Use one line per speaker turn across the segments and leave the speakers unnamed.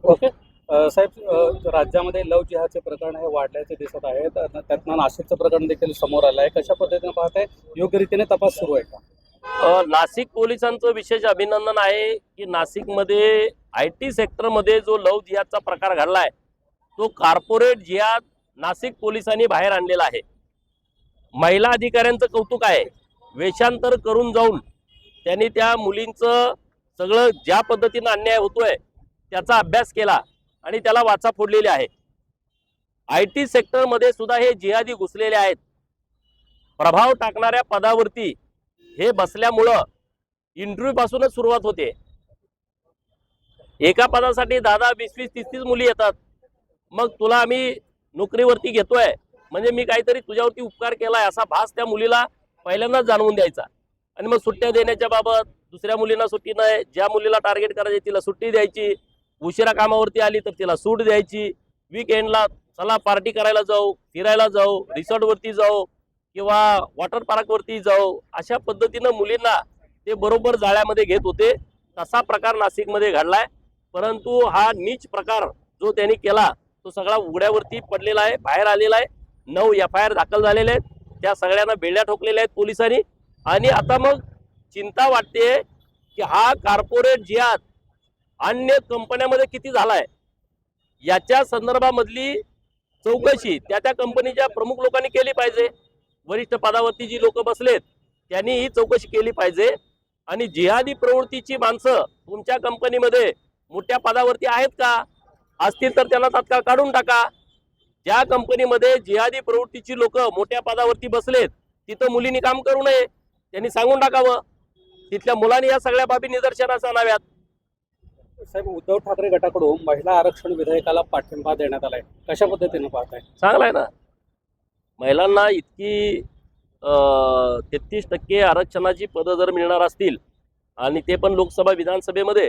Okay. साहेब, राज्यामध्ये love जिहादचे प्रकरण हे वाढल्याचे दिसत आहे. त्यातनं नाशिकचं प्रकरण देखील समोर आलं आहे. कशा पद्धतीने पाहताय? योग्य रीतीने तपास सुरू आहे का?
नाशिक पोलिसांचं विशेष अभिनंदन आहे की नाशिकमध्ये IT सेक्टरमध्ये जो लव्ह जिहादचा प्रकार घडलाय तो कॉर्पोरेट जिहाद नाशिक पोलिसांनी बाहेर आणलेला आहे. महिला अधिकाऱ्यांचं कौतुक आहे. वेषांतर करून जाऊन त्यांनी त्या मुलींचं सगळं ज्या पद्धतीनं अन्याय होतोय त्याचा अभ्यास केला आणि त्याला वाचा फोडलेली आहे. IT सेक्टरमध्ये सुद्धा हे जिहादी घुसलेले आहेत. प्रभाव टाकणाऱ्या पदावरती हे बसल्यामुळं इंटरव्ह्यू पासूनच सुरुवात होते. एका पदासाठी 10-10, 20-20, 30-30 मुली येतात. मग तुला आम्ही नोकरीवरती घेतोय म्हणजे मी काहीतरी तुझ्यावरती उपकार केलाय असा भास त्या मुलीला पहिल्यांदाच जाणवून द्यायचा. आणि मग सुट्ट्या देण्याच्या बाबत दुसऱ्या मुलींना सुट्टी नाही, ज्या मुलीला टार्गेट करायची तिला सुट्टी द्यायची, उशिरा कामावरती आली तर तिला सूट द्यायची, वीकेंडला चला पार्टी करायला जाऊ, फिरायला जाऊ, रिसॉर्टवरती जाऊ किंवा वॉटर पार्कवरती जाऊ, अशा पद्धतीनं मुलींना ते बरोबर जाळ्यामध्ये घेत होते. तसा प्रकार नाशिकमध्ये घडलाय. परंतु हा नीच प्रकार जो त्यांनी केला तो सगळा उघड्यावरती पडलेला आहे, बाहेर आलेला आहे. 9 FIR दाखल झालेले आहेत. त्या सगळ्यांना बेड्या ठोकलेल्या आहेत पोलिसांनी. आणि आता मग चिंता वाटते की हा कॉर्पोरेट जिहाद अन्य कंपन्यांमध्ये किती झालाय याच्या संदर्भामधली चौकशी त्या कंपनीच्या प्रमुख लोकांनी केली पाहिजे. वरिष्ठ पदावरती जी लोक बसलेत त्यांनी ही चौकशी केली पाहिजे. आणि जिहादी प्रवृत्तीची माणसं तुमच्या कंपनीमध्ये मोठ्या पदावरती आहेत का? असतील तर त्यांना तात्काळ काढून टाका. ज्या कंपनीमध्ये जिहादी प्रवृत्तीची लोक मोठ्या पदावरती बसलेत तिथं मुलींनी काम करू नये, त्यांनी सांगून टाकावं. तिथल्या मुलांनी या सगळ्या बाबी निदर्शनास आणाव्यात.
साहेब, उद्धव ठाकरे गटाकडून महिला आरक्षण विधेयकाला पाठिंबा देण्यात आलाय. कशा पद्धतीने पाहताय?
चांगलं आहे ना. महिलांना इतकी 33% आरक्षणाची पदं जर मिळणार असतील आणि ते पण लोकसभा विधानसभेमध्ये,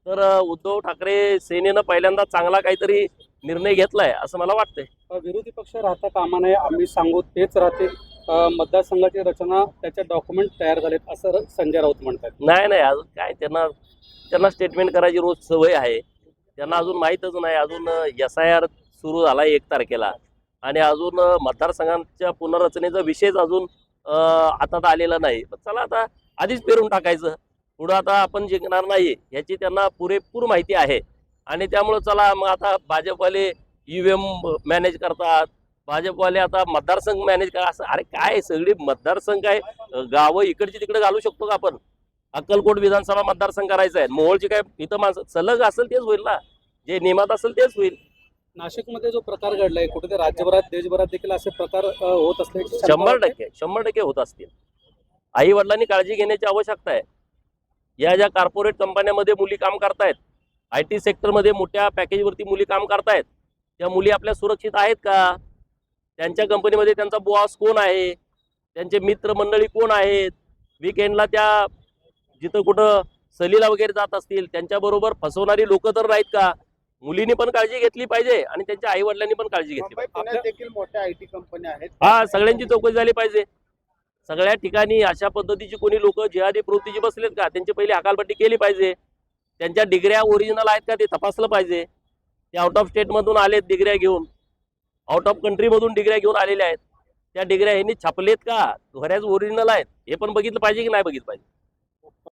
तर उद्धव ठाकरे सेनेनं पहिल्यांदा चांगला काहीतरी निर्णय घेतलाय असं मला वाटतंय.
विरोधी पक्ष राहता कामा नये, आम्ही सांगू तेच राहते. मतदारसंघाची रचना त्याचे डॉक्युमेंट तयार झालेत असं संजय राऊत म्हणतात.
नाही अजून काय त्यांना स्टेटमेंट करायची रोज सवय आहे. त्यांना अजून माहीतच नाही. अजून SIR सुरू झाला 1 तारखेला आणि अजून मतदारसंघांच्या पुनर्रचनेचा विषयच अजून हातात आलेला नाही. चला आता आधीच पेरून टाकायचं. पुढं आता आपण जिंकणार नाही याची त्यांना पुरेपूर माहिती आहे. आणि त्यामुळे चला मग आता भाजपवाले EVM मॅनेज करतात, भाजपवाले आता मतदारसंघ मॅनेज करा. असं अरे काय सगळी मतदारसंघ काय गावं इकडची तिकडे घालू शकतो का आपण? अक्कलकोट विधानसभा मतदारसंघ करायचा आहे, मोहोळची काय इथं माणसं सलग असेल तेच होईल ना, जे नियमात असेल तेच होईल.
नाशिकमध्ये जो प्रकार घडलाय कुठे राज्यभरात देशभरात देखील असे प्रकार होत असल्याची
100% होत असतील. आई वडिलांनी काळजी घेण्याची आवश्यकता आहे. या ज्या कॉर्पोरेट कंपन्यांमध्ये मुली काम करतायत, IT सेक्टरमध्ये मोठ्या पॅकेजवरती मुली काम करतायत, त्या मुली आपल्या सुरक्षित आहेत का? त्यांच्या कंपनीमध्ये त्यांचा बॉस कोण आहे, त्यांचे मित्रमंडळी कोण आहेत, वीकेंडला त्या जिथं कुठं सहलीला वगैरे जात असतील त्यांच्याबरोबर फसवणारी लोक तर नाहीत का? मुलींनी पण काळजी घेतली पाहिजे आणि त्यांच्या आई वडिलांनी पण काळजी घेतली पाहिजे.
देखील मोठ्या IT कंपन्या आहेत.
हा, सगळ्यांची चौकशी झाली पाहिजे. सगळ्या ठिकाणी अशा पद्धतीची कोणी लोक जिहादी प्रवृत्तीची बसलेत का त्यांची पहिली हकालपट्टी केली पाहिजे. त्यांच्या डिग्र्या ओरिजिनल आहेत का ते तपासलं पाहिजे. ते आउट ऑफ स्टेटमधून आलेत डिग्र्या घेऊन, आउट ऑफ कंट्रीमधून डिग्र्या घेऊन आलेल्या आहेत. त्या डिग्र्या ह्यांनी छापलेत का, खऱ्याच ओरिजिनल आहेत हे पण बघितलं पाहिजे की नाही बघितलं पाहिजे.